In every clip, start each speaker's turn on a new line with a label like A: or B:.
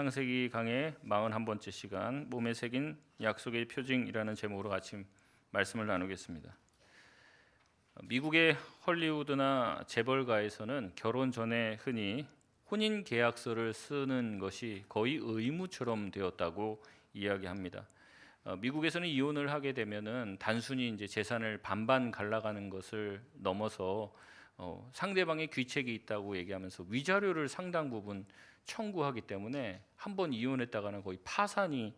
A: 창세기 강의 41번째 시간 몸에 새긴 약속의 표징이라는 제목으로 같이 말씀을 나누겠습니다. 미국의 헐리우드나 재벌가에서는 결혼 전에 흔히 혼인 계약서를 쓰는 것이 거의 의무처럼 되었다고 이야기합니다. 미국에서는 이혼을 하게 되면은 단순히 이제 재산을 반반 갈라가는 것을 넘어서 상대방의 귀책이 있다고 얘기하면서 위자료를 상당 부분 청구하기 때문에 한번 이혼했다가는 거의 파산이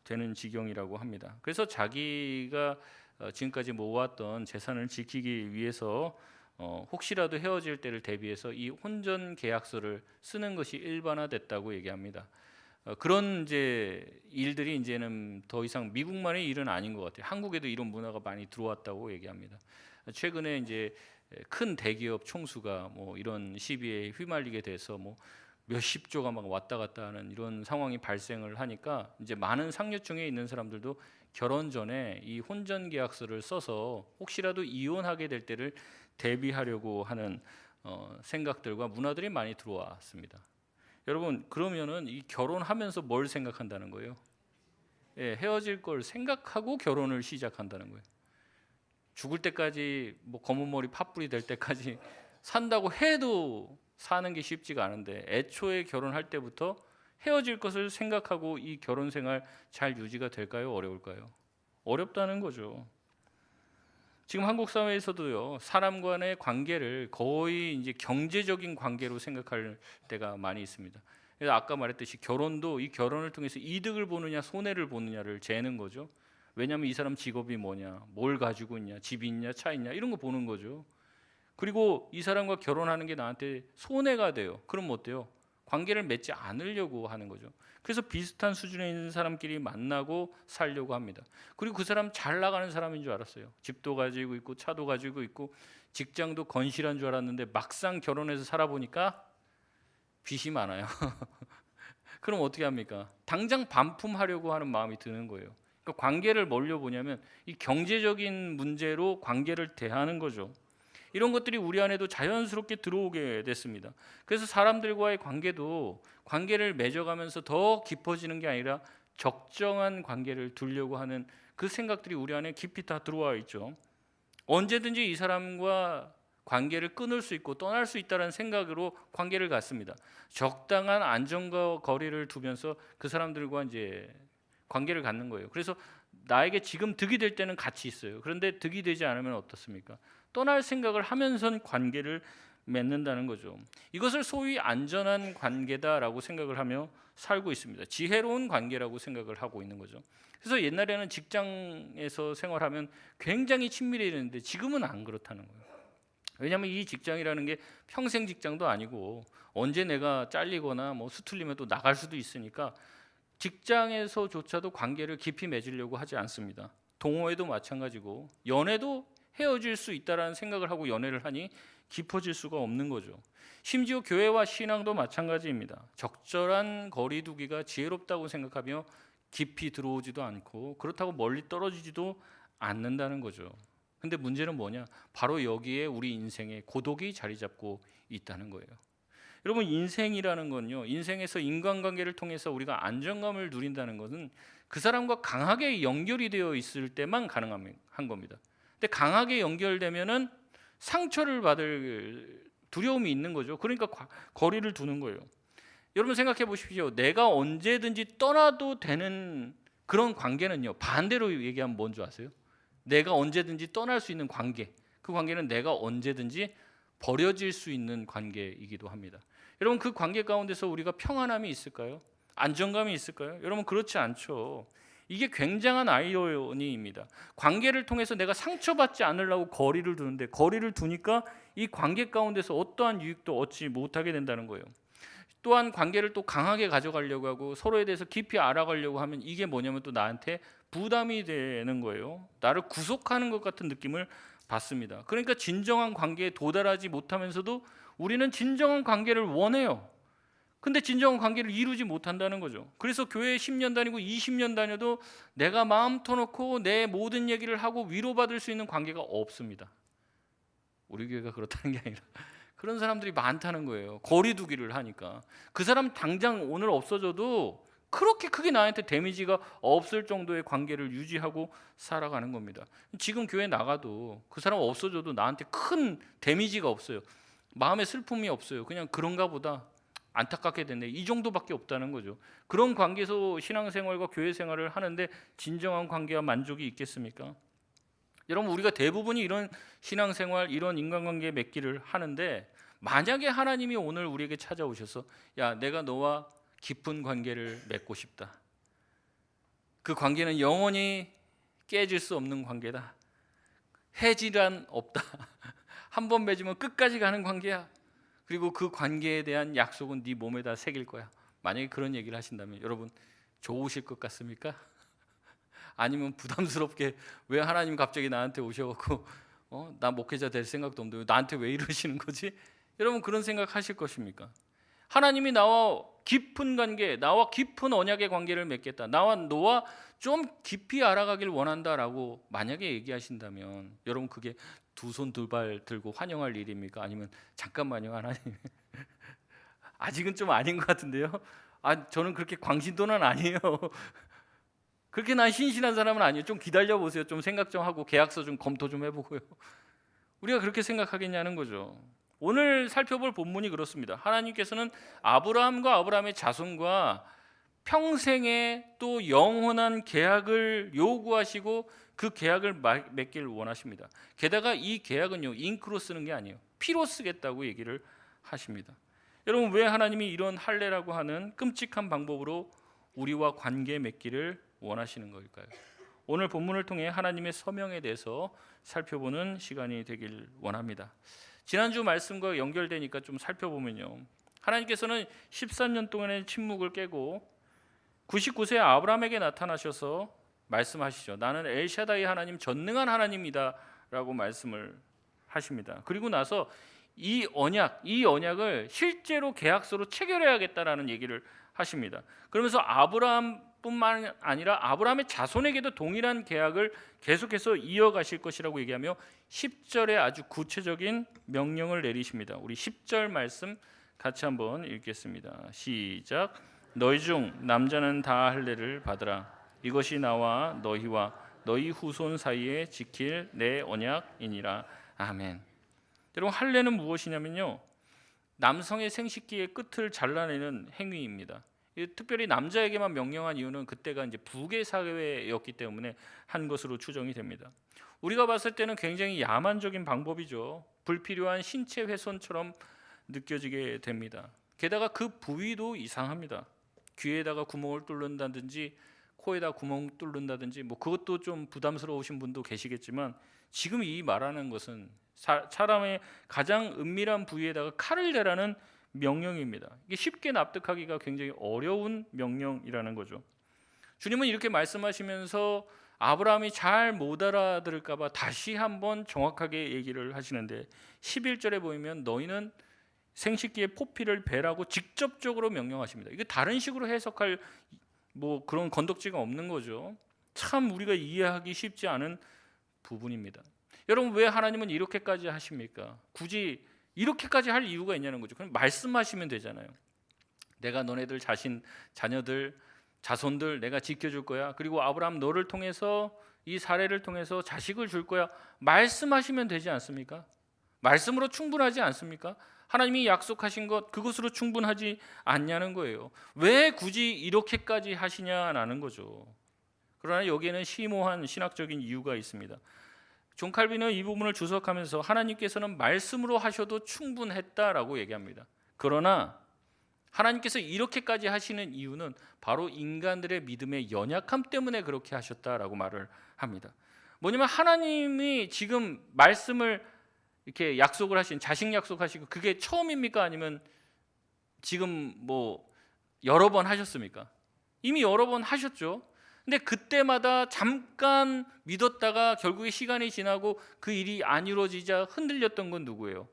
A: 되는 지경이라고 합니다. 그래서 자기가 지금까지 모았던 재산을 지키기 위해서 혹시라도 헤어질 때를 대비해서 이 혼전 계약서를 쓰는 것이 일반화됐다고 얘기합니다. 그런 이제 일들이 이제는 더 이상 미국만의 일은 아닌 것 같아요. 한국에도 이런 문화가 많이 들어왔다고 얘기합니다. 최근에 이제 큰 대기업 총수가 뭐 이런 시비에 휘말리게 돼서 뭐 몇십조가 막 왔다 갔다 하는 이런 상황이 발생을 하니까 이제 많은 상류층에 있는 사람들도 결혼 전에 이 혼전 계약서를 써서 혹시라도 이혼하게 될 때를 대비하려고 하는 생각들과 문화들이 많이 들어왔습니다. 여러분, 그러면은 이 결혼하면서 뭘 생각한다는 거예요? 예, 헤어질 걸 생각하고 결혼을 시작한다는 거예요. 죽을 때까지 뭐 검은 머리 팥불이 될 때까지 산다고 해도 사는 게 쉽지가 않은데 애초에 결혼할 때부터 헤어질 것을 생각하고 이 결혼 생활 잘 유지가 될까요? 어려울까요? 어렵다는 거죠. 지금 한국 사회에서도요, 사람 간의 관계를 거의 이제 경제적인 관계로 생각할 때가 많이 있습니다. 그래서 아까 말했듯이 결혼도 이 결혼을 통해서 이득을 보느냐 손해를 보느냐를 재는 거죠. 왜냐하면 이 사람 직업이 뭐냐, 뭘 가지고 있냐, 집이 있냐, 차 있냐 이런 거 보는 거죠. 그리고 이 사람과 결혼하는 게 나한테 손해가 돼요. 그럼 어때요? 관계를 맺지 않으려고 하는 거죠. 그래서 비슷한 수준에 있는 사람끼리 만나고 살려고 합니다. 그리고 그 사람 잘 나가는 사람인 줄 알았어요. 집도 가지고 있고 차도 가지고 있고 직장도 건실한 줄 알았는데 막상 결혼해서 살아보니까 빚이 많아요. 그럼 어떻게 합니까? 당장 반품하려고 하는 마음이 드는 거예요. 그러니까 관계를 뭘로 보냐면 이 경제적인 문제로 관계를 대하는 거죠. 이런 것들이 우리 안에도 자연스럽게 들어오게 됐습니다. 그래서 사람들과의 관계를 맺어가면서 더 깊어지는 게 아니라 적정한 관계를 두려고 하는 그 생각들이 우리 안에 깊이 다 들어와 있죠. 언제든지 이 사람과 관계를 끊을 수 있고 떠날 수 있다는 생각으로 관계를 갖습니다. 적당한 안정과 거리를 두면서 그 사람들과 이제 관계를 갖는 거예요. 그래서 나에게 지금 득이 될 때는 같이 있어요. 그런데 득이 되지 않으면 어떻습니까? 떠날 생각을 하면선 관계를 맺는다는 거죠. 이것을 소위 안전한 관계다라고 생각을 하며 살고 있습니다. 지혜로운 관계라고 생각을 하고 있는 거죠. 그래서 옛날에는 직장에서 생활하면 굉장히 친밀해지는데 지금은 안 그렇다는 거예요. 왜냐하면 이 직장이라는 게 평생 직장도 아니고 언제 내가 잘리거나 뭐 수틀리면 또 나갈 수도 있으니까 직장에서조차도 관계를 깊이 맺으려고 하지 않습니다. 동호회도 마찬가지고 연애도 헤어질 수 있다라는 생각을 하고 연애를 하니 깊어질 수가 없는 거죠. 심지어 교회와 신앙도 마찬가지입니다. 적절한 거리 두기가 지혜롭다고 생각하며 깊이 들어오지도 않고 그렇다고 멀리 떨어지지도 않는다는 거죠. 근데 문제는 뭐냐? 바로 여기에 우리 인생에 고독이 자리 잡고 있다는 거예요. 여러분, 인생이라는 건요, 인생에서 인간관계를 통해서 우리가 안정감을 누린다는 것은 그 사람과 강하게 연결이 되어 있을 때만 가능한 겁니다. 근데 강하게 연결되면은 상처를 받을 두려움이 있는 거죠. 그러니까 거리를 두는 거예요. 여러분 생각해 보십시오. 내가 언제든지 떠나도 되는 그런 관계는요, 반대로 얘기하면 뭔지 아세요? 내가 언제든지 떠날 수 있는 관계, 그 관계는 내가 언제든지 버려질 수 있는 관계이기도 합니다. 여러분, 그 관계 가운데서 우리가 평안함이 있을까요? 안정감이 있을까요? 여러분, 그렇지 않죠. 이게 굉장한 아이러니입니다. 관계를 통해서 내가 상처받지 않으려고 거리를 두는데 거리를 두니까 이 관계 가운데서 어떠한 유익도 얻지 못하게 된다는 거예요. 또한 관계를 또 강하게 가져가려고 하고 서로에 대해서 깊이 알아가려고 하면 이게 뭐냐면 또 나한테 부담이 되는 거예요. 나를 구속하는 것 같은 느낌을 받습니다. 그러니까 진정한 관계에 도달하지 못하면서도 우리는 진정한 관계를 원해요. 근데 진정한 관계를 이루지 못한다는 거죠. 그래서 교회에 10년 다니고 20년 다녀도 내가 마음 터놓고 내 모든 얘기를 하고 위로받을 수 있는 관계가 없습니다. 우리 교회가 그렇다는 게 아니라 그런 사람들이 많다는 거예요. 거리 두기를 하니까. 그 사람 당장 오늘 없어져도 그렇게 크게 나한테 데미지가 없을 정도의 관계를 유지하고 살아가는 겁니다. 지금 교회 나가도 그 사람 없어져도 나한테 큰 데미지가 없어요. 마음에 슬픔이 없어요. 그냥 그런가 보다, 안타깝게 됐네, 이 정도밖에 없다는 거죠. 그런 관계에서 신앙생활과 교회 생활을 하는데 진정한 관계와 만족이 있겠습니까? 여러분, 우리가 대부분이 이런 신앙생활, 이런 인간관계 맺기를 하는데, 만약에 하나님이 오늘 우리에게 찾아오셔서 야, 내가 너와 깊은 관계를 맺고 싶다, 그 관계는 영원히 깨질 수 없는 관계다, 해지란 없다, 한 번 맺으면 끝까지 가는 관계야, 그리고 그 관계에 대한 약속은 네 몸에다 새길 거야, 만약에 그런 얘기를 하신다면 여러분, 좋으실 것 같습니까? 아니면 부담스럽게 왜 하나님 갑자기 나한테 오셔갖고 나 목회자 될 생각도 없는데 나한테 왜 이러시는 거지? 여러분, 그런 생각 하실 것입니까? 하나님이 나와 깊은 관계, 나와 깊은 언약의 관계를 맺겠다, 나와 너와 좀 깊이 알아가길 원한다라고 만약에 얘기하신다면 여러분, 그게 두 손 두 발 들고 환영할 일입니까? 아니면 잠깐만요 하나님, 아직은 좀 아닌 것 같은데요, 저는 그렇게 광신도는 아니에요, 그렇게 난 신실한 사람은 아니에요, 좀 기다려보세요, 좀 생각 좀 하고 계약서 좀 검토 좀 해보고요. 우리가 그렇게 생각하겠냐는 거죠. 오늘 살펴볼 본문이 그렇습니다. 하나님께서는 아브라함과 아브라함의 자손과 평생의 또 영원한 계약을 요구하시고 그 계약을 맺기를 원하십니다. 게다가 이 계약은요, 잉크로 쓰는 게 아니에요, 피로 쓰겠다고 얘기를 하십니다. 여러분, 왜 하나님이 이런 할례라고 하는 끔찍한 방법으로 우리와 관계 맺기를 원하시는 걸까요? 오늘 본문을 통해 하나님의 서명에 대해서 살펴보는 시간이 되길 원합니다. 지난주 말씀과 연결되니까 좀 살펴보면요, 하나님께서는 13년 동안의 침묵을 깨고 99세 아브라함에게 나타나셔서 말씀하시죠. 나는 엘샤다이 하나님, 전능한 하나님이다 라고 말씀을 하십니다. 그리고 나서 이 언약을 실제로 계약서로 체결해야겠다라는 얘기를 하십니다. 그러면서 아브라함뿐만 아니라 아브라함의 자손에게도 동일한 계약을 계속해서 이어가실 것이라고 얘기하며 10절에 아주 구체적인 명령을 내리십니다. 우리 10절 말씀 같이 한번 읽겠습니다. 시작. 너희 중 남자는 다 할례를 받으라. 이것이 나와 너희와 너희 후손 사이에 지킬 내 언약이니라. 아멘. 여러분, 할례는 무엇이냐면요, 남성의 생식기의 끝을 잘라내는 행위입니다. 특별히 남자에게만 명령한 이유는 그때가 이제 부계 사회였기 때문에 한 것으로 추정이 됩니다. 우리가 봤을 때는 굉장히 야만적인 방법이죠. 불필요한 신체 훼손처럼 느껴지게 됩니다. 게다가 그 부위도 이상합니다. 귀에다가 구멍을 뚫는다든지 코에다 구멍 뚫는다든지, 그것도 좀 부담스러우신 분도 계시겠지만, 지금 이 말하는 것은 사람의 가장 은밀한 부위에다가 칼을 대라는 명령입니다. 이게 쉽게 납득하기가 굉장히 어려운 명령이라는 거죠. 주님은 이렇게 말씀하시면서 아브라함이 잘 못 알아들을까 봐 다시 한번 정확하게 얘기를 하시는데, 11절에 보이면 너희는 생식기의 포피를 베라고 직접적으로 명령하십니다. 이게 다른 식으로 해석할 그런 건덕지가 없는 거죠. 참 우리가 이해하기 쉽지 않은 부분입니다. 여러분, 왜 하나님은 이렇게까지 하십니까? 굳이 이렇게까지 할 이유가 있냐는 거죠. 그럼 말씀하시면 되잖아요. 내가 너네들 자녀들, 자손들 내가 지켜줄 거야. 그리고 아브라함 너를 통해서, 이 사례를 통해서 자식을 줄 거야. 말씀하시면 되지 않습니까? 말씀으로 충분하지 않습니까? 하나님이 약속하신 것, 그것으로 충분하지 않냐는 거예요. 왜 굳이 이렇게까지 하시냐라는 거죠. 그러나 여기에는 심오한 신학적인 이유가 있습니다. 존 칼빈은 이 부분을 주석하면서 하나님께서는 말씀으로 하셔도 충분했다라고 얘기합니다. 그러나 하나님께서 이렇게까지 하시는 이유는 바로 인간들의 믿음의 연약함 때문에 그렇게 하셨다라고 말을 합니다. 뭐냐면 하나님이 지금 말씀을 이렇게 약속을 하신, 자식 약속하시고, 그게 처음입니까? 아니면 지금 여러 번 하셨습니까? 이미 여러 번 하셨죠. 근데 그때마다 잠깐 믿었다가 결국에 시간이 지나고 그 일이 안 이루어지자 흔들렸던 건 누구예요?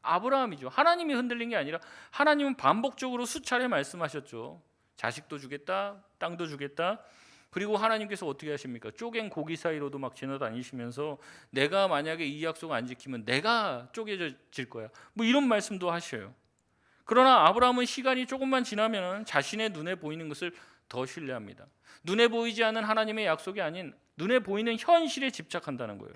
A: 아브라함이죠. 하나님이 흔들린 게 아니라 하나님은 반복적으로 수차례 말씀하셨죠. 자식도 주겠다, 땅도 주겠다. 그리고 하나님께서 어떻게 하십니까? 쪼갠 고기 사이로도 막 지나다니시면서 내가 만약에 이 약속 안 지키면 내가 쪼개질 거야. 뭐 이런 말씀도 하셔요. 그러나 아브라함은 시간이 조금만 지나면 자신의 눈에 보이는 것을 더 신뢰합니다. 눈에 보이지 않는 하나님의 약속이 아닌 눈에 보이는 현실에 집착한다는 거예요.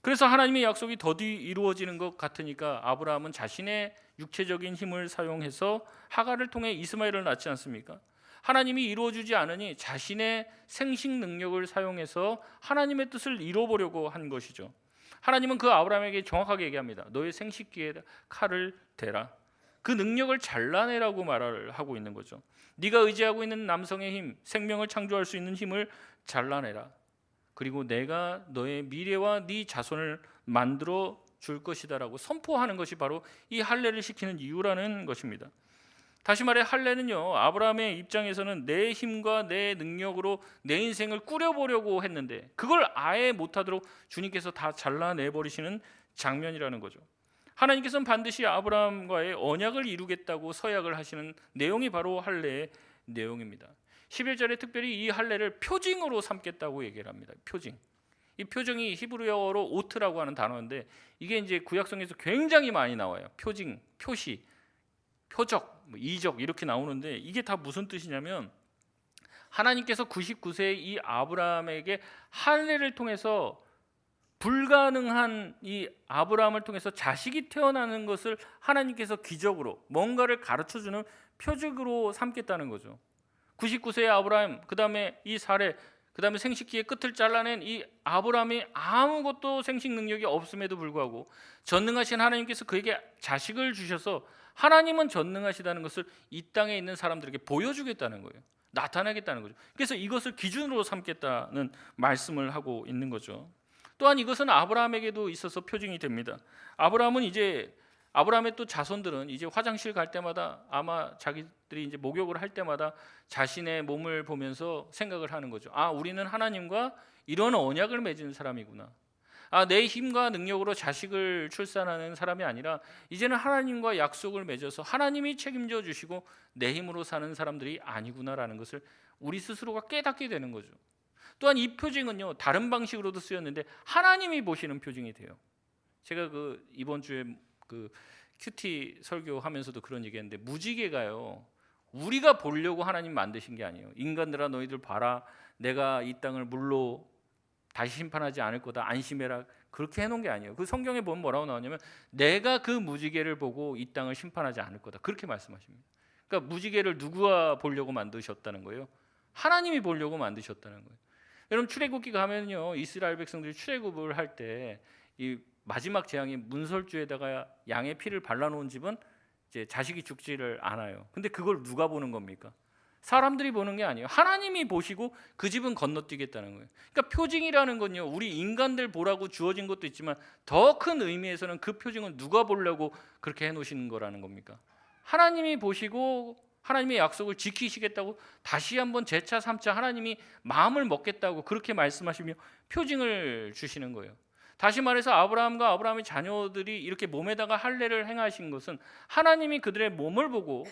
A: 그래서 하나님의 약속이 더디 이루어지는 것 같으니까 아브라함은 자신의 육체적인 힘을 사용해서 하갈을 통해 이스마엘을 낳지 않습니까? 하나님이 이루어주지 않으니 자신의 생식 능력을 사용해서 하나님의 뜻을 이루어보려고 한 것이죠. 하나님은 그 아브라함에게 정확하게 얘기합니다. 너의 생식기에 칼을 대라. 그 능력을 잘라내라고 말을 하고 있는 거죠. 네가 의지하고 있는 남성의 힘, 생명을 창조할 수 있는 힘을 잘라내라. 그리고 내가 너의 미래와 네 자손을 만들어 줄 것이다라고 선포하는 것이 바로 이 할례를 시키는 이유라는 것입니다. 다시 말해 할례는요, 아브라함의 입장에서는 내 힘과 내 능력으로 내 인생을 꾸려보려고 했는데 그걸 아예 못하도록 주님께서 다 잘라내버리시는 장면이라는 거죠. 하나님께서는 반드시 아브라함과의 언약을 이루겠다고 서약을 하시는 내용이 바로 할례의 내용입니다. 11절에 특별히 이 할례를 표징으로 삼겠다고 얘기를 합니다. 표징. 이 표징이 히브리어로 오트라고 하는 단어인데 이게 이제 구약성에서 굉장히 많이 나와요. 표징, 표시, 표적, 이적 이렇게 나오는데 이게 다 무슨 뜻이냐면 하나님께서 99세의 이 아브라함에게 할례를 통해서 불가능한 이 아브라함을 통해서 자식이 태어나는 것을 하나님께서 기적으로 뭔가를 가르쳐주는 표적으로 삼겠다는 거죠. 99세의 아브라함, 그 다음에 이 사례, 그 다음에 생식기의 끝을 잘라낸 이 아브라함이 아무것도 생식 능력이 없음에도 불구하고 전능하신 하나님께서 그에게 자식을 주셔서 하나님은 전능하시다는 것을 이 땅에 있는 사람들에게 보여주겠다는 거예요. 나타내겠다는 거죠. 그래서 이것을 기준으로 삼겠다는 말씀을 하고 있는 거죠. 또한 이것은 아브라함에게도 있어서 표징이 됩니다. 아브라함의 또 자손들은 이제 화장실 갈 때마다 아마 자기들이 이제 목욕을 할 때마다 자신의 몸을 보면서 생각을 하는 거죠. 아, 우리는 하나님과 이런 언약을 맺은 사람이구나. 아, 내 힘과 능력으로 자식을 출산하는 사람이 아니라 이제는 하나님과 약속을 맺어서 하나님이 책임져 주시고 내 힘으로 사는 사람들이 아니구나라는 것을 우리 스스로가 깨닫게 되는 거죠. 또한 이 표징은요, 다른 방식으로도 쓰였는데 하나님이 보시는 표징이 돼요. 제가 이번 주에 큐티 설교하면서도 그런 얘기했는데 무지개가요, 우리가 보려고 하나님 만드신 게 아니에요. 인간들아 너희들 봐라, 내가 이 땅을 물로 다시 심판하지 않을 거다, 안심해라, 그렇게 해놓은 게 아니에요. 그 성경에 보면 뭐라고 나오냐면 내가 그 무지개를 보고 이 땅을 심판하지 않을 거다, 그렇게 말씀하십니다. 그러니까 무지개를 누가 보려고 만드셨다는 거예요? 하나님이 보려고 만드셨다는 거예요. 여러분 출애굽기 가면요, 이스라엘 백성들이 출애굽을 할 때 이 마지막 재앙이 문설주에다가 양의 피를 발라놓은 집은 이제 자식이 죽지를 않아요. 근데 그걸 누가 보는 겁니까? 사람들이 보는 게 아니에요. 하나님이 보시고 그 집은 건너뛰겠다는 거예요. 그러니까 표징이라는 건요, 우리 인간들 보라고 주어진 것도 있지만 더 큰 의미에서는 그 표징은 누가 보려고 그렇게 해놓으시는 거라는 겁니까? 하나님이 보시고 하나님의 약속을 지키시겠다고 다시 한번 재차 3차 하나님이 마음을 먹겠다고 그렇게 말씀하시며 표징을 주시는 거예요. 다시 말해서 아브라함과 아브라함의 자녀들이 이렇게 몸에다가 할례를 행하신 것은 하나님이 그들의 몸을 보고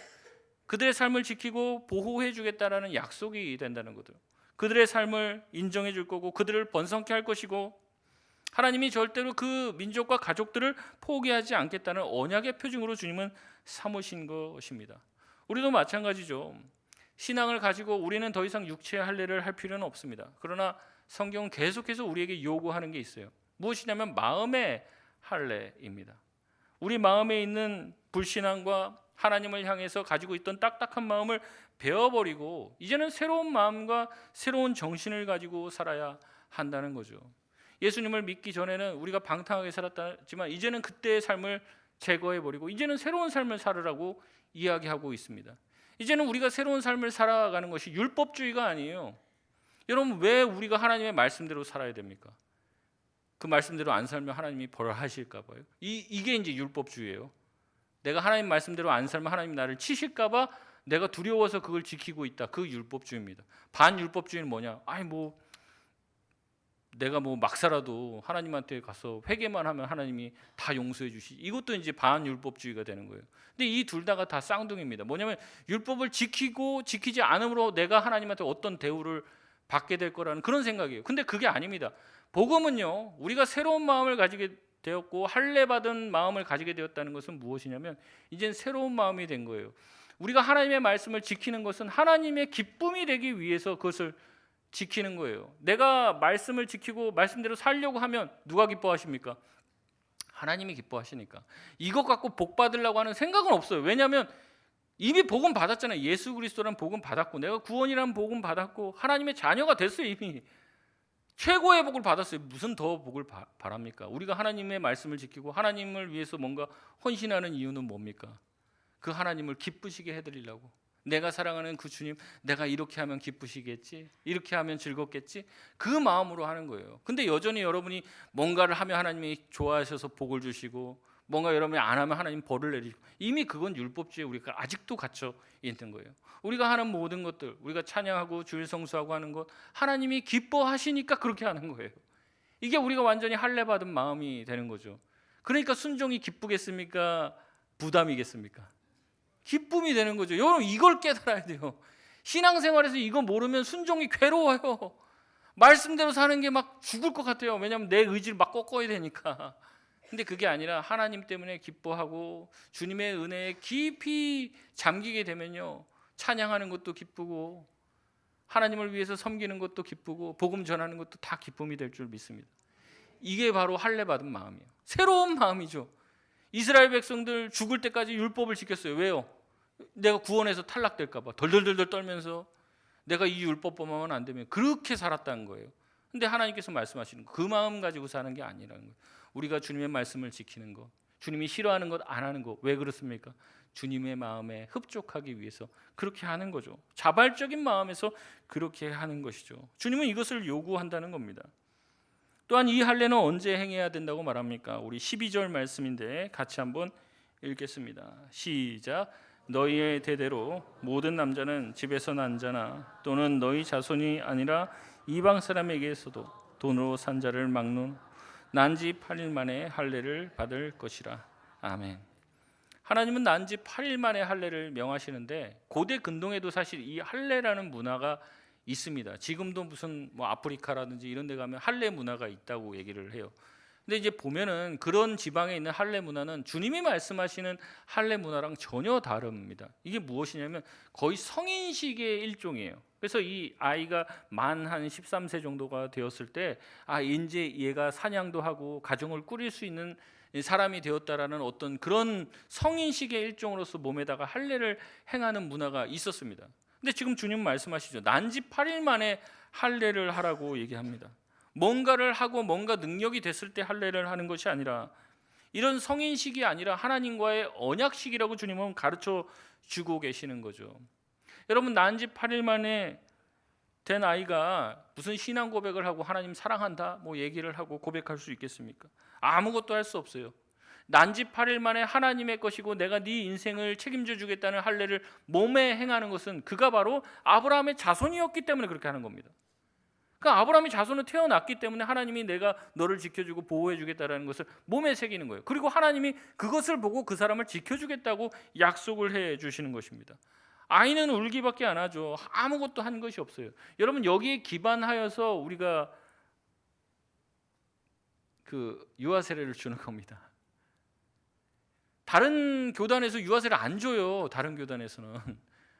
A: 그들의 삶을 지키고 보호해 주겠다라는 약속이 된다는 거죠. 그들의 삶을 인정해 줄 거고 그들을 번성케 할 것이고 하나님이 절대로 그 민족과 가족들을 포기하지 않겠다는 언약의 표징으로 주님은 삼으신 것입니다. 우리도 마찬가지죠. 신앙을 가지고 우리는 더 이상 육체의 할례를 할 필요는 없습니다. 그러나 성경은 계속해서 우리에게 요구하는 게 있어요. 무엇이냐면 마음의 할례입니다. 우리 마음에 있는 불신앙과 하나님을 향해서 가지고 있던 딱딱한 마음을 베어버리고 이제는 새로운 마음과 새로운 정신을 가지고 살아야 한다는 거죠. 예수님을 믿기 전에는 우리가 방탕하게 살았지만 이제는 그때의 삶을 제거해버리고 이제는 새로운 삶을 살으라고 이야기하고 있습니다. 이제는 우리가 새로운 삶을 살아가는 것이 율법주의가 아니에요. 여러분, 왜 우리가 하나님의 말씀대로 살아야 됩니까? 그 말씀대로 안 살면 하나님이 벌하실까 봐요. 이게 이제 율법주의예요. 내가 하나님 말씀대로 안 살면 하나님이 나를 치실까 봐 내가 두려워서 그걸 지키고 있다. 그 율법주의입니다. 반율법주의는 뭐냐? 내가 뭐 막 살아도 하나님한테 가서 회개만 하면 하나님이 다 용서해 주시지. 이것도 이제 반율법주의가 되는 거예요. 근데 이 둘 다가 다 쌍둥이입니다. 뭐냐면 율법을 지키고 지키지 않음으로 내가 하나님한테 어떤 대우를 받게 될 거라는 그런 생각이에요. 근데 그게 아닙니다. 복음은요, 우리가 새로운 마음을 가지게 되었고 할례 받은 마음을 가지게 되었다는 것은 무엇이냐면 이젠 새로운 마음이 된 거예요. 우리가 하나님의 말씀을 지키는 것은 하나님의 기쁨이 되기 위해서 그것을 지키는 거예요. 내가 말씀을 지키고 말씀대로 살려고 하면 누가 기뻐하십니까? 하나님이 기뻐하시니까. 이것 갖고 복 받으려고 하는 생각은 없어요. 왜냐하면 이미 복음 받았잖아요. 예수 그리스도란 복음 받았고 내가 구원이란 복음 받았고 하나님의 자녀가 됐어요. 이미 최고의 복을 받았어요. 무슨 더 복을 바랍니까? 우리가 하나님의 말씀을 지키고 하나님을 위해서 뭔가 헌신하는 이유는 뭡니까? 그 하나님을 기쁘시게 해드리려고. 내가 사랑하는 그 주님, 내가 이렇게 하면 기쁘시겠지, 이렇게 하면 즐겁겠지, 그 마음으로 하는 거예요. 근데 여전히 여러분이 뭔가를 하면 하나님이 좋아하셔서 복을 주시고 뭔가 여러분이 안 하면 하나님 벌을 내리시고, 이미 그건 율법주의에 우리가 아직도 갇혀 있는 거예요. 우리가 하는 모든 것들, 우리가 찬양하고 주일 성수하고 하는 것, 하나님이 기뻐하시니까 그렇게 하는 거예요. 이게 우리가 완전히 할례 받은 마음이 되는 거죠. 그러니까 순종이 기쁘겠습니까? 부담이겠습니까? 기쁨이 되는 거죠. 여러분 이걸 깨달아야 돼요. 신앙생활에서 이거 모르면 순종이 괴로워요. 말씀대로 사는 게 막 죽을 것 같아요. 왜냐하면 내 의지를 막 꺾어야 되니까. 근데 그게 아니라 하나님 때문에 기뻐하고 주님의 은혜에 깊이 잠기게 되면요, 찬양하는 것도 기쁘고 하나님을 위해서 섬기는 것도 기쁘고 복음 전하는 것도 다 기쁨이 될 줄 믿습니다. 이게 바로 할례 받은 마음이에요. 새로운 마음이죠. 이스라엘 백성들 죽을 때까지 율법을 지켰어요. 왜요? 내가 구원에서 탈락될까 봐 덜덜덜덜 떨면서 내가 이 율법 범하면 안 되면 그렇게 살았다는 거예요. 근데 하나님께서 말씀하시는 그 마음 가지고 사는 게 아니라는 거예요. 우리가 주님의 말씀을 지키는 것, 주님이 싫어하는 것 안 하는 것, 왜 그렇습니까? 주님의 마음에 흡족하기 위해서 그렇게 하는 거죠. 자발적인 마음에서 그렇게 하는 것이죠. 주님은 이것을 요구한다는 겁니다. 또한 이 할례는 언제 행해야 된다고 말합니까? 우리 12절 말씀인데 같이 한번 읽겠습니다. 시작. 너희의 대대로 모든 남자는 집에서 난 자나 또는 너희 자손이 아니라 이방 사람에게서도 돈으로 산 자를 막는 난지 8일 만에 할례를 받을 것이라. 아멘. 하나님은 난지 8일 만에 할례를 명하시는데 고대 근동에도 사실 이 할례라는 문화가 있습니다. 지금도 무슨 뭐 아프리카라든지 이런 데 가면 할례 문화가 있다고 얘기를 해요. 근데 이제 보면은 그런 지방에 있는 할례 문화는 주님이 말씀하시는 할례 문화랑 전혀 다릅니다. 이게 무엇이냐면 거의 성인식의 일종이에요. 그래서 이 아이가 만 한 13세 정도가 되었을 때 이제 얘가 사냥도 하고 가정을 꾸릴 수 있는 사람이 되었다라는 어떤 그런 성인식의 일종으로서 몸에다가 할례를 행하는 문화가 있었습니다. 근데 지금 주님 말씀하시죠. 난지 8일 만에 할례를 하라고 얘기합니다. 뭔가를 하고 뭔가 능력이 됐을 때 할례를 하는 것이 아니라 이런 성인식이 아니라 하나님과의 언약식이라고 주님은 가르쳐 주고 계시는 거죠. 여러분 난지 8일 만에 된 아이가 무슨 신앙 고백을 하고 하나님 사랑한다 뭐 얘기를 하고 고백할 수 있겠습니까? 아무것도 할 수 없어요. 난지 8일 만에 하나님의 것이고 내가 네 인생을 책임져 주겠다는 할례를 몸에 행하는 것은 그가 바로 아브라함의 자손이었기 때문에 그렇게 하는 겁니다. 그러니까 아브라함이 자손을 태어났기 때문에 하나님이 내가 너를 지켜주고 보호해 주겠다는 것을 몸에 새기는 거예요. 그리고 하나님이 그것을 보고 그 사람을 지켜주겠다고 약속을 해 주시는 것입니다. 아이는 울기밖에 안 하죠. 아무것도 한 것이 없어요. 여러분 여기에 기반하여서 우리가 그 유아 세례를 주는 겁니다. 다른 교단에서 유아 세례 안 줘요. 다른 교단에서는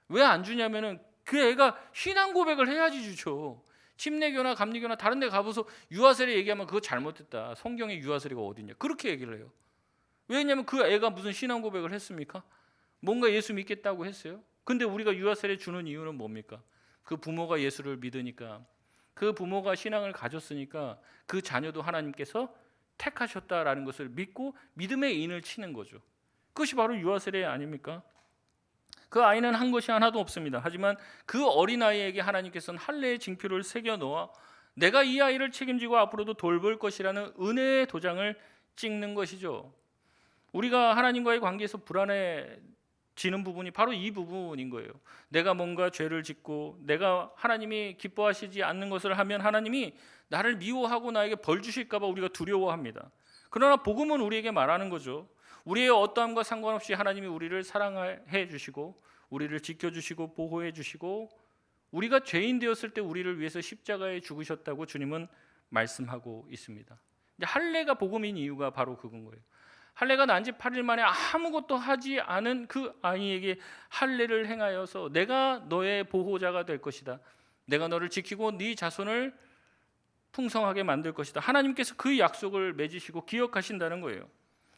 A: 왜 안 주냐면은 그 애가 신앙 고백을 해야지 주죠. 침례교나 감리교나 다른 데 가보서 유아 세례 얘기하면 그거 잘못됐다. 성경에 유아 세례가 어딨냐. 그렇게 얘기를 해요. 왜냐하면 그 애가 무슨 신앙 고백을 했습니까? 뭔가 예수 믿겠다고 했어요. 근데 우리가 유아 세례 주는 이유는 뭡니까? 그 부모가 예수를 믿으니까, 그 부모가 신앙을 가졌으니까 그 자녀도 하나님께서 택하셨다라는 것을 믿고 믿음의 인을 치는 거죠. 그것이 바로 유아 세례 아닙니까? 그 아이는 한 것이 하나도 없습니다. 하지만 그 어린아이에게 하나님께서는 할례의 징표를 새겨 놓아 내가 이 아이를 책임지고 앞으로도 돌볼 것이라는 은혜의 도장을 찍는 것이죠. 우리가 하나님과의 관계에서 지는 부분이 바로 이 부분인 거예요. 내가 뭔가 죄를 짓고 내가 하나님이 기뻐하시지 않는 것을 하면 하나님이 나를 미워하고 나에게 벌 주실까 봐 우리가 두려워합니다. 그러나 복음은 우리에게 말하는 거죠. 우리의 어떠함과 상관없이 하나님이 우리를 사랑해 주시고 우리를 지켜주시고 보호해 주시고 우리가 죄인 되었을 때 우리를 위해서 십자가에 죽으셨다고 주님은 말씀하고 있습니다. 할례가 복음인 이유가 바로 그건 거예요. 할례가 난 지 8일 만에 아무것도 하지 않은 그 아이에게 할례를 행하여서 내가 너의 보호자가 될 것이다. 내가 너를 지키고 네 자손을 풍성하게 만들 것이다. 하나님께서 그 약속을 맺으시고 기억하신다는 거예요.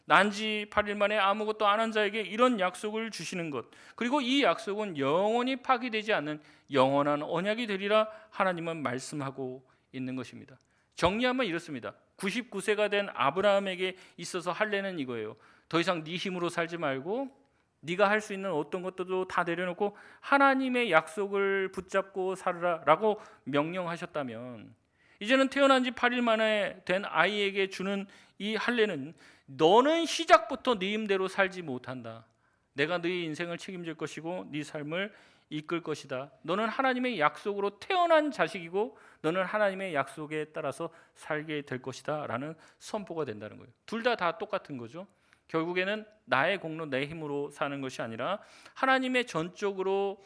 A: 난 지 8일 만에 아무것도 안 한 자에게 이런 약속을 주시는 것, 그리고 이 약속은 영원히 파기되지 않는 영원한 언약이 되리라 하나님은 말씀하고 있는 것입니다. 정리하면 이렇습니다. 99세가 된 아브라함에게 있어서 할례는 이거예요. 더 이상 네 힘으로 살지 말고 네가 할 수 있는 어떤 것들도 다 내려놓고 하나님의 약속을 붙잡고 살으라 라고 명령하셨다면, 이제는 태어난 지 8일 만에 된 아이에게 주는 이 할례는 너는 시작부터 네 힘대로 살지 못한다. 내가 네 인생을 책임질 것이고 네 삶을 이끌 것이다. 너는 하나님의 약속으로 태어난 자식이고 너는 하나님의 약속에 따라서 살게 될 것이다 라는 선포가 된다는 거예요. 둘 다 똑같은 거죠. 결국에는 나의 공로 내 힘으로 사는 것이 아니라 하나님의 전적으로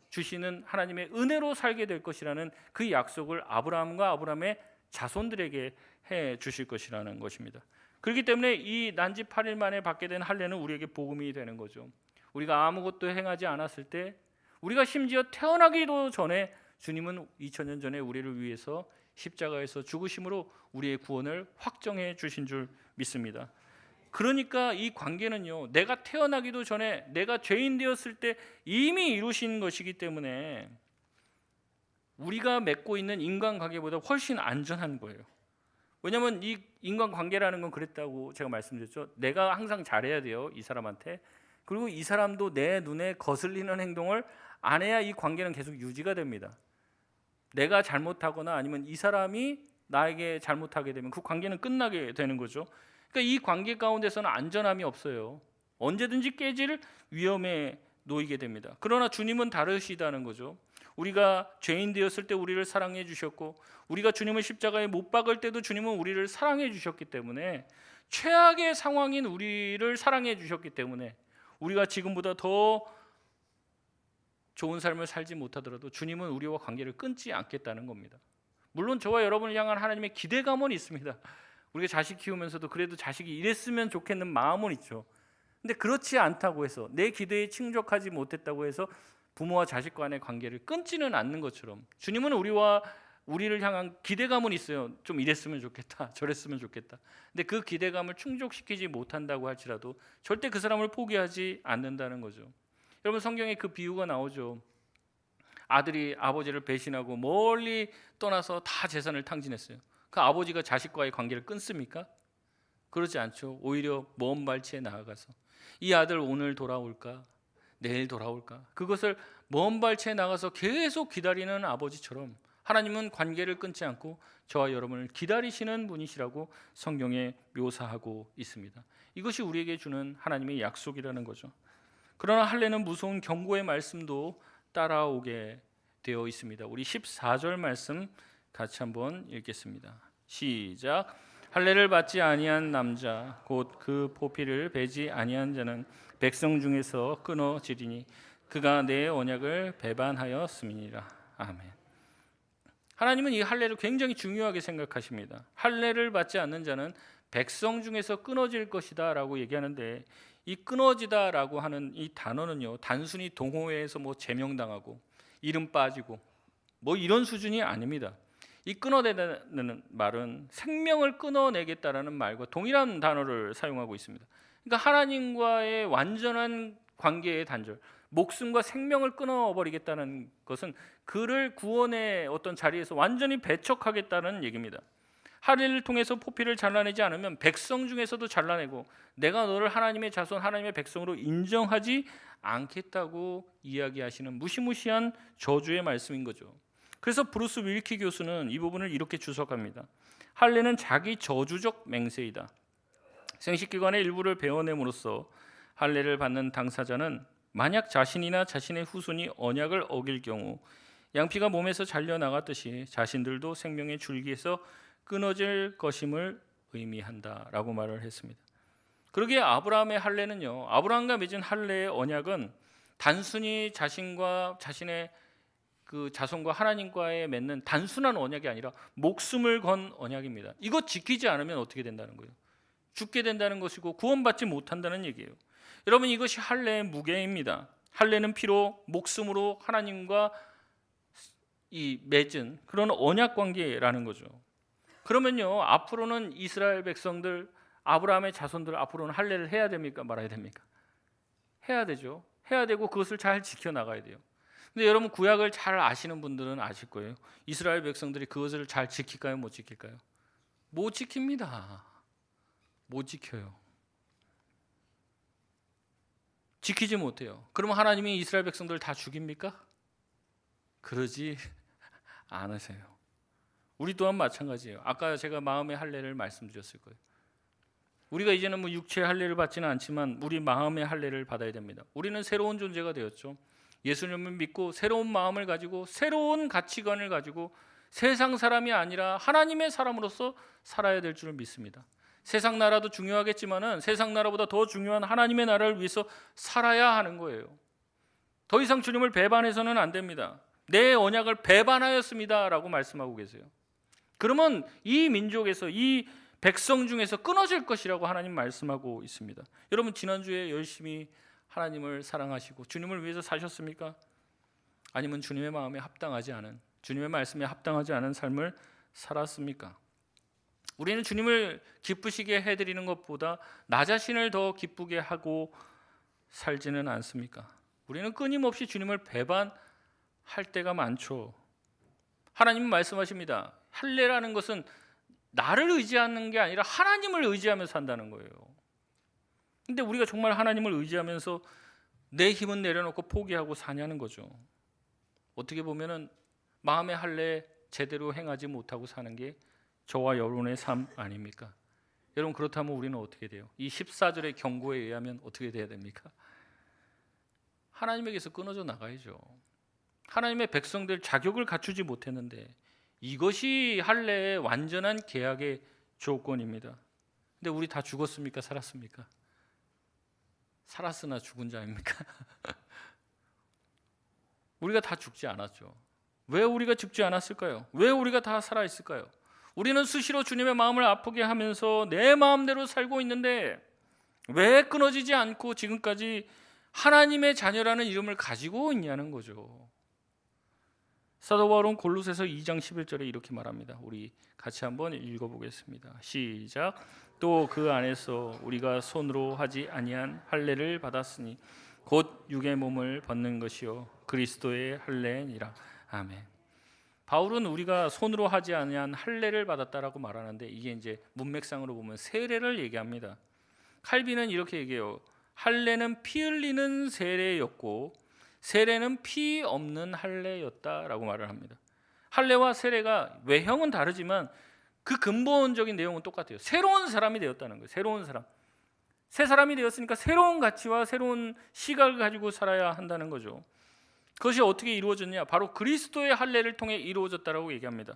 A: 주시는 하나님의 은혜로 살게 될 것이라는 그 약속을 아브라함과 아브라함의 자손들에게 해 주실 것이라는 것입니다. 그렇기 때문에 이 난지 8일 만에 받게 된 할례는 우리에게 복음이 되는 거죠. 우리가 아무것도 행하지 않았을 때, 우리가 심지어 태어나기도 전에 주님은 2000년 전에 우리를 위해서 십자가에서 죽으심으로 우리의 구원을 확정해 주신 줄 믿습니다. 그러니까 이 관계는요, 내가 태어나기도 전에 내가 죄인 되었을 때 이미 이루신 것이기 때문에 우리가 맺고 있는 인간관계보다 훨씬 안전한 거예요. 왜냐하면 이 인간관계라는 건 그랬다고 제가 말씀드렸죠. 내가 항상 잘해야 돼요, 이 사람한테. 그리고 이 사람도 내 눈에 거슬리는 행동을 안 해야 이 관계는 계속 유지가 됩니다. 내가 잘못하거나 아니면 이 사람이 나에게 잘못하게 되면 그 관계는 끝나게 되는 거죠. 그러니까 이 관계 가운데서는 안전함이 없어요. 언제든지 깨질 위험에 놓이게 됩니다. 그러나 주님은 다르시다는 거죠. 우리가 죄인 되었을 때 우리를 사랑해 주셨고, 우리가 주님을 십자가에 못 박을 때도 주님은 우리를 사랑해 주셨기 때문에, 최악의 상황인 우리를 사랑해 주셨기 때문에 우리가 지금보다 더 좋은 삶을 살지 못하더라도 주님은 우리와 관계를 끊지 않겠다는 겁니다. 물론 저와 여러분을 향한 하나님의 기대감은 있습니다. 우리가 자식 키우면서도 그래도 자식이 이랬으면 좋겠는 마음은 있죠. 근데 그렇지 않다고 해서, 내 기대에 충족하지 못했다고 해서 부모와 자식 간의 관계를 끊지는 않는 것처럼 주님은 우리를 향한 기대감은 있어요. 좀 이랬으면 좋겠다, 저랬으면 좋겠다. 근데 그 기대감을 충족시키지 못한다고 할지라도 절대 그 사람을 포기하지 않는다는 거죠. 여러분, 성경에 그 비유가 나오죠. 아들이 아버지를 배신하고 멀리 떠나서 다 재산을 탕진했어요. 그 아버지가 자식과의 관계를 끊습니까? 그러지 않죠. 오히려 먼 발치에 나아가서 이 아들 오늘 돌아올까? 내일 돌아올까? 그것을 먼 발치에 나가서 계속 기다리는 아버지처럼 하나님은 관계를 끊지 않고 저와 여러분을 기다리시는 분이시라고 성경에 묘사하고 있습니다. 이것이 우리에게 주는 하나님의 약속이라는 거죠. 그러나 할례는 무서운 경고의 말씀도 따라오게 되어 있습니다. 우리 14절 말씀 같이 한번 읽겠습니다. 시작. 할례를 받지 아니한 남자 곧 그 포피를 베지 아니한 자는 백성 중에서 끊어지리니 그가 내 언약을 배반하였음이니라. 아멘. 하나님은 이 할례를 굉장히 중요하게 생각하십니다. 할례를 받지 않는 자는 백성 중에서 끊어질 것이다 라고 얘기하는데, 이 끊어지다라고 하는 이 단어는요, 단순히 동호회에서 제명당하고 이름 빠지고 이런 수준이 아닙니다. 이 끊어내다는 말은 생명을 끊어내겠다라는 말과 동일한 단어를 사용하고 있습니다. 그러니까 하나님과의 완전한 관계의 단절, 목숨과 생명을 끊어버리겠다는 것은 그를 구원의 어떤 자리에서 완전히 배척하겠다는 얘기입니다. 할례를 통해서 포피를 잘라내지 않으면 백성 중에서도 잘라내고 내가 너를 하나님의 자손, 하나님의 백성으로 인정하지 않겠다고 이야기하시는 무시무시한 저주의 말씀인 거죠. 그래서 브루스 윌키 교수는 이 부분을 이렇게 주석합니다. 할례는 자기 저주적 맹세이다. 생식기관의 일부를 베어냄으로써 할례를 받는 당사자는 만약 자신이나 자신의 후손이 언약을 어길 경우 양피가 몸에서 잘려 나갔듯이 자신들도 생명의 줄기에서 끊어질 것임을 의미한다라고 말을 했습니다. 그러기에 아브라함의 할례는요, 아브라함과 맺은 할례의 언약은 단순히 자신과 자신의 그 자손과 하나님과의 맺는 단순한 언약이 아니라 목숨을 건 언약입니다. 이거 지키지 않으면 어떻게 된다는 거예요? 죽게 된다는 것이고 구원받지 못한다는 얘기예요. 여러분, 이것이 할례의 무게입니다. 할례는 피로 목숨으로 하나님과 이 맺은 그런 언약 관계라는 거죠. 그러면요, 앞으로는 이스라엘 백성들, 아브라함의 자손들 앞으로는 할례를 해야 됩니까? 말아야 됩니까? 해야 되죠. 해야 되고 그것을 잘 지켜나가야 돼요. 근데 여러분, 구약을 잘 아시는 분들은 아실 거예요. 이스라엘 백성들이 그것을 잘 지킬까요? 못 지킬까요? 못 지킵니다. 못 지켜요. 지키지 못해요. 그러면 하나님이 이스라엘 백성들을 다 죽입니까? 그러지 않으세요. 우리 또한 마찬가지예요. 아까 제가 마음의 할례를 말씀드렸을 거예요. 우리가 이제는 뭐 육체의 할례를 받지는 않지만 우리 마음의 할례를 받아야 됩니다. 우리는 새로운 존재가 되었죠. 예수님을 믿고 새로운 마음을 가지고 새로운 가치관을 가지고 세상 사람이 아니라 하나님의 사람으로서 살아야 될 줄을 믿습니다. 세상 나라도 중요하겠지만은 세상 나라보다 더 중요한 하나님의 나라를 위해서 살아야 하는 거예요. 더 이상 주님을 배반해서는 안 됩니다. 내 언약을 배반하였습니다라고 말씀하고 계세요. 그러면 이 민족에서, 이 백성 중에서 끊어질 것이라고 하나님 말씀하고 있습니다. 여러분, 지난주에 열심히 하나님을 사랑하시고 주님을 위해서 사셨습니까? 아니면 주님의 마음에 합당하지 않은, 주님의 말씀에 합당하지 않은 삶을 살았습니까? 우리는 주님을 기쁘시게 해드리는 것보다 나 자신을 더 기쁘게 하고 살지는 않습니까? 우리는 끊임없이 주님을 배반할 때가 많죠. 하나님은 말씀하십니다. 할례라는 것은 나를 의지하는 게 아니라 하나님을 의지하면서 산다는 거예요. 근데 우리가 정말 하나님을 의지하면서 내 힘은 내려놓고 포기하고 사냐는 거죠. 어떻게 보면은 마음의 할례 제대로 행하지 못하고 사는 게 저와 여러분의 삶 아닙니까? 여러분, 그렇다면 우리는 어떻게 돼요? 이 14절의 경고에 의하면 어떻게 돼야 됩니까? 하나님에게서 끊어져 나가야죠. 하나님의 백성들 자격을 갖추지 못했는데 이것이 할례의 완전한 계약의 조건입니다. 근데 우리 다 죽었습니까? 살았습니까? 살았으나 죽은 자입니까? 우리가 다 죽지 않았죠. 왜 우리가 죽지 않았을까요? 왜 우리가 다 살아있을까요? 우리는 수시로 주님의 마음을 아프게 하면서 내 마음대로 살고 있는데 왜 끊어지지 않고 지금까지 하나님의 자녀라는 이름을 가지고 있냐는 거죠. 사도 바울은 골로새서 2장 11절에 이렇게 말합니다. 우리 같이 한번 읽어보겠습니다. 시작. 또 그 안에서 우리가 손으로 하지 아니한 할례를 받았으니 곧 육의 몸을 벗는 것이요 그리스도의 할례니라. 아멘. 바울은 우리가 손으로 하지 아니한 할례를 받았다라고 말하는데 이게 이제 문맥상으로 보면 세례를 얘기합니다. 칼빈은 이렇게 얘기해요. 할례는 피 흘리는 세례였고 세례는 피 없는 할례였다라고 말을 합니다. 할례와 세례가 외형은 다르지만 그 근본적인 내용은 똑같아요. 새로운 사람이 되었다는 거예요. 새로운 사람. 새 사람이 되었으니까 새로운 가치와 새로운 시각을 가지고 살아야 한다는 거죠. 그것이 어떻게 이루어졌냐? 바로 그리스도의 할례를 통해 이루어졌다라고 얘기합니다.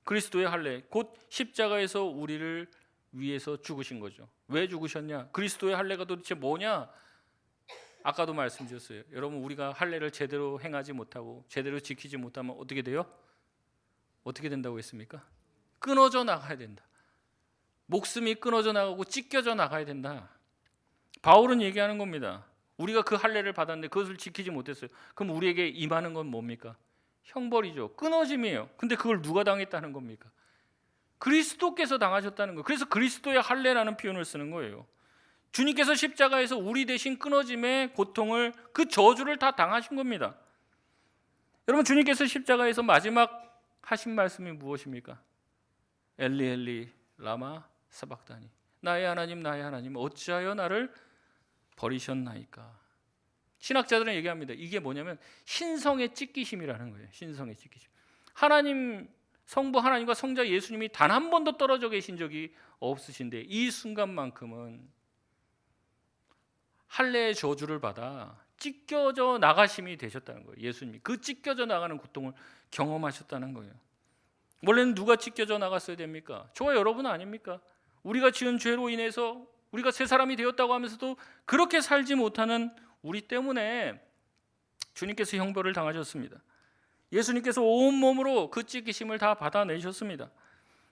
A: 그리스도의 할례, 곧 십자가에서 우리를 위해서 죽으신 거죠. 왜 죽으셨냐? 그리스도의 할례가 도대체 뭐냐? 아까도 말씀드렸어요. 여러분, 우리가 할례를 제대로 행하지 못하고 제대로 지키지 못하면 어떻게 돼요? 어떻게 된다고 했습니까? 끊어져 나가야 된다. 목숨이 끊어져 나가고 찢겨져 나가야 된다. 바울은 얘기하는 겁니다. 우리가 그 할례를 받았는데 그것을 지키지 못했어요. 그럼 우리에게 임하는 건 뭡니까? 형벌이죠. 끊어짐이에요. 근데 그걸 누가 당했다는 겁니까? 그리스도께서 당하셨다는 거예요. 그래서 그리스도의 할례라는 표현을 쓰는 거예요. 주님께서 십자가에서 우리 대신 끊어짐의 고통을, 그 저주를 다 당하신 겁니다. 여러분, 주님께서 십자가에서 마지막 하신 말씀이 무엇입니까? 엘리 엘리 라마 사박다니, 나의 하나님 어찌하여 나를 버리셨나이까. 신학자들은 얘기합니다. 이게 뭐냐면 신성의 찢기심이라는 거예요. 신성의 찢기심. 하나님, 성부 하나님과 성자 예수님이 단 한 번도 떨어져 계신 적이 없으신데 이 순간만큼은 할례의 저주를 받아 찢겨져 나가심이 되셨다는 거예요. 예수님이 그 찢겨져 나가는 고통을 경험하셨다는 거예요. 원래는 누가 찢겨져 나갔어야 됩니까? 저와 여러분 아닙니까? 우리가 지은 죄로 인해서 우리가 새 사람이 되었다고 하면서도 그렇게 살지 못하는 우리 때문에 주님께서 형벌을 당하셨습니다. 예수님께서 온몸으로 그 찢기심을 다 받아내셨습니다.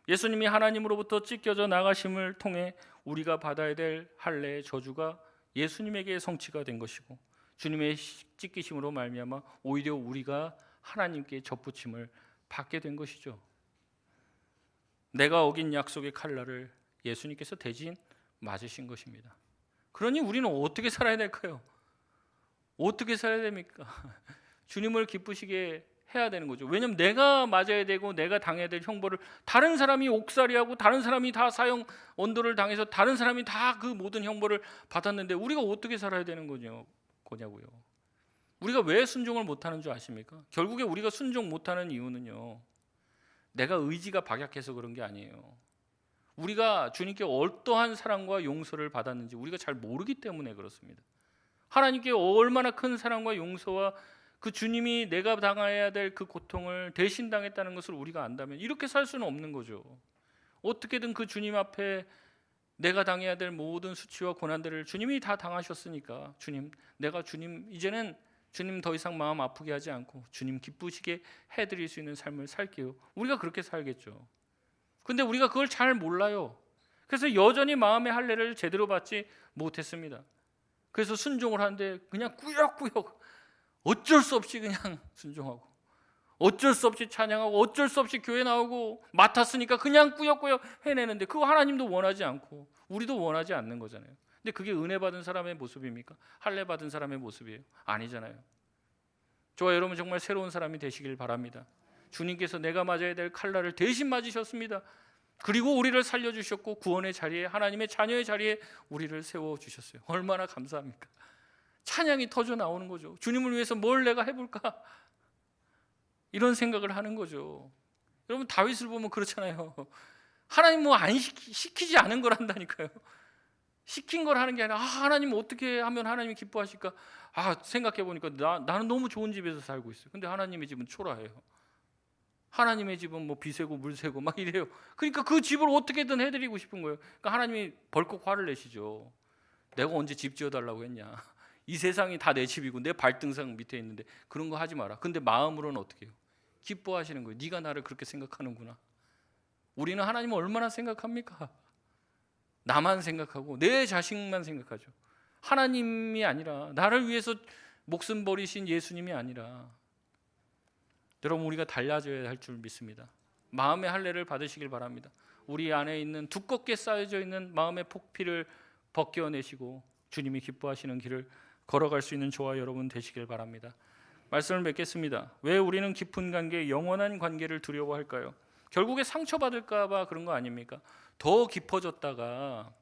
A: 예수님이 하나님으로부터 찢겨져 나가심을 통해 우리가 받아야 될 할례의 저주가 예수님에게 성취가 된 것이고, 주님의 찢기심으로 말미암아 오히려 우리가 하나님께 접붙임을 받게 된 것이죠. 내가 어긴 약속의 칼날을 예수님께서 대신 맞으신 것입니다. 그러니 우리는 어떻게 살아야 될까요? 어떻게 살아야 됩니까? 주님을 기쁘시게 해야 되는 거죠. 왜냐하면 내가 맞아야 되고 내가 당해야 될 형벌을 다른 사람이 옥살이하고 다른 사람이 다 사형 언도를 당해서 다른 사람이 다 그 모든 형벌을 받았는데 우리가 어떻게 살아야 되는 거냐고요. 우리가 왜 순종을 못하는 줄 아십니까? 결국에 우리가 순종 못하는 이유는요, 내가 의지가 박약해서 그런 게 아니에요. 우리가 주님께 어떠한 사랑과 용서를 받았는지 우리가 잘 모르기 때문에 그렇습니다. 하나님께 얼마나 큰 사랑과 용서와 그 주님이 내가 당해야 될 그 고통을 대신 당했다는 것을 우리가 안다면 이렇게 살 수는 없는 거죠. 어떻게든 그 주님 앞에 내가 당해야 될 모든 수치와 고난들을 주님이 다 당하셨으니까 내가 이제는 주님 더 이상 마음 아프게 하지 않고 주님 기쁘시게 해드릴 수 있는 삶을 살게요. 우리가 그렇게 살겠죠. 근데 우리가 그걸 잘 몰라요. 그래서 여전히 마음의 할례를 제대로 받지 못했습니다. 그래서 순종을 하는데 그냥 꾸역꾸역 어쩔 수 없이 그냥 순종하고, 어쩔 수 없이 찬양하고, 어쩔 수 없이 교회 나오고, 맡았으니까 그냥 꾸역꾸역 해내는데 그거 하나님도 원하지 않고 우리도 원하지 않는 거잖아요. 근데 그게 은혜 받은 사람의 모습입니까? 할례 받은 사람의 모습이에요? 아니잖아요. 저와 여러분 정말 새로운 사람이 되시길 바랍니다. 주님께서 내가 맞아야 될 칼날을 대신 맞으셨습니다. 그리고 우리를 살려주셨고 구원의 자리에, 하나님의 자녀의 자리에 우리를 세워주셨어요. 얼마나 감사합니까? 찬양이 터져 나오는 거죠. 주님을 위해서 뭘 내가 해볼까? 이런 생각을 하는 거죠. 여러분 다윗을 보면 그렇잖아요. 하나님 뭐 안 시키지 않은 걸 한다니까요. 시킨 걸 하는 게 아니라 하나님 어떻게 하면 하나님이 기뻐하실까? 생각해 보니까 나는 너무 좋은 집에서 살고 있어요. 근데 하나님의 집은 초라해요. 하나님의 집은 뭐 비세고 물세고 막 이래요. 그러니까 그 집을 어떻게든 해드리고 싶은 거예요. 그러니까 하나님이 벌컥 화를 내시죠. 내가 언제 집 지어달라고 했냐? 이 세상이 다 내 집이고 내 발등상 밑에 있는데 그런 거 하지 마라. 근데 마음으로는 어떻게 해요? 기뻐하시는 거예요. 네가 나를 그렇게 생각하는구나. 우리는 하나님을 얼마나 생각합니까? 나만 생각하고 내 자식만 생각하죠. 하나님이 아니라, 나를 위해서 목숨 버리신 예수님이 아니라. 여러분 우리가 달라져야 할 줄 믿습니다. 마음의 할례를 받으시길 바랍니다. 우리 안에 있는 두껍게 쌓여져 있는 마음의 폭피를 벗겨내시고 주님이 기뻐하시는 길을 걸어갈 수 있는 저와 여러분 되시길 바랍니다. 말씀을 맺겠습니다. 왜 우리는 깊은 관계, 영원한 관계를 두려워할까요? 결국에 상처받을까 봐 그런 거 아닙니까? 더 깊어졌다가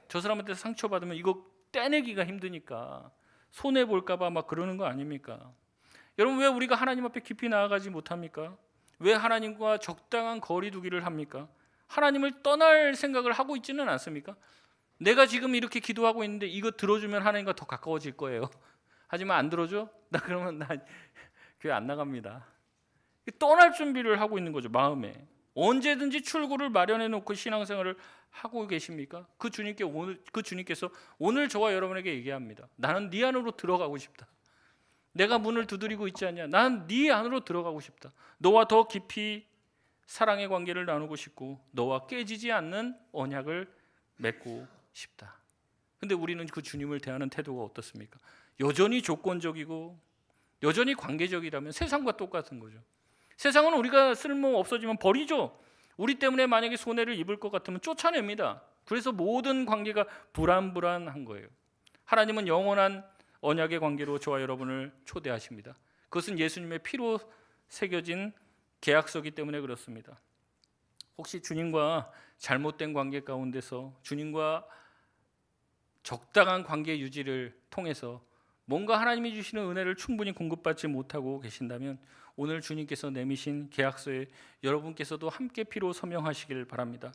A: 저 사람한테 상처받으면 이거 떼내기가 힘드니까 손해볼까 봐 막 그러는 거 아닙니까? 여러분 왜 우리가 하나님 앞에 깊이 나아가지 못합니까? 왜 하나님과 적당한 거리 두기를 합니까? 하나님을 떠날 생각을 하고 있지는 않습니까? 내가 지금 이렇게 기도하고 있는데 이거 들어주면 하나님과 더 가까워질 거예요. 하지만 안 들어줘? 그러면 나 교회 안 나갑니다. 떠날 준비를 하고 있는 거죠. 마음에 언제든지 출구를 마련해 놓고 신앙생활을 하고 계십니까? 그 주님께서 오늘 저와 여러분에게 얘기합니다. 나는 네 안으로 들어가고 싶다. 내가 문을 두드리고 있지 않냐? 나는 네 안으로 들어가고 싶다. 너와 더 깊이 사랑의 관계를 나누고 싶고 너와 깨지지 않는 언약을 맺고 싶다. 근데 우리는 그 주님을 대하는 태도가 어떻습니까? 여전히 조건적이고 여전히 관계적이라면 세상과 똑같은 거죠. 세상은 우리가 쓸모 없어지면 버리죠. 우리 때문에 만약에 손해를 입을 것 같으면 쫓아냅니다. 그래서 모든 관계가 불안불안한 거예요. 하나님은 영원한 언약의 관계로 저와 여러분을 초대하십니다. 그것은 예수님의 피로 새겨진 계약서이기 때문에 그렇습니다. 혹시 주님과 잘못된 관계 가운데서 주님과 적당한 관계 유지를 통해서 뭔가 하나님이 주시는 은혜를 충분히 공급받지 못하고 계신다면 오늘 주님께서 내미신 계약서에 여러분께서도 함께 피로 서명하시길 바랍니다.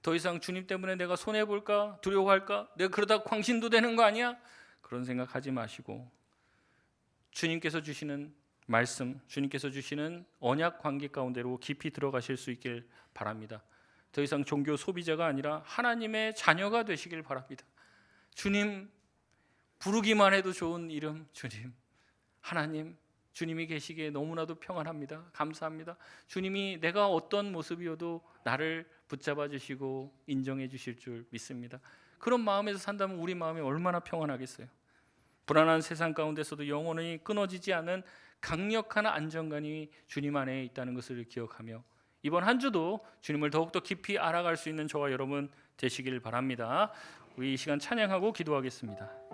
A: 더 이상 주님 때문에 내가 손해볼까? 두려워할까? 내가 그러다 광신도 되는 거 아니야? 그런 생각하지 마시고 주님께서 주시는 말씀, 주님께서 주시는 언약 관계 가운데로 깊이 들어가실 수 있길 바랍니다. 더 이상 종교 소비자가 아니라 하나님의 자녀가 되시길 바랍니다. 주님 부르기만 해도 좋은 이름 주님, 하나님, 주님이 계시기에 너무나도 평안합니다. 감사합니다. 주님이 내가 어떤 모습이어도 나를 붙잡아 주시고 인정해 주실 줄 믿습니다. 그런 마음에서 산다면 우리 마음이 얼마나 평안하겠어요. 불안한 세상 가운데서도 영원히 끊어지지 않은 강력한 안정감이 주님 안에 있다는 것을 기억하며 이번 한 주도 주님을 더욱더 깊이 알아갈 수 있는 저와 여러분 되시길 바랍니다. 우리 이 시간 찬양하고 기도하겠습니다.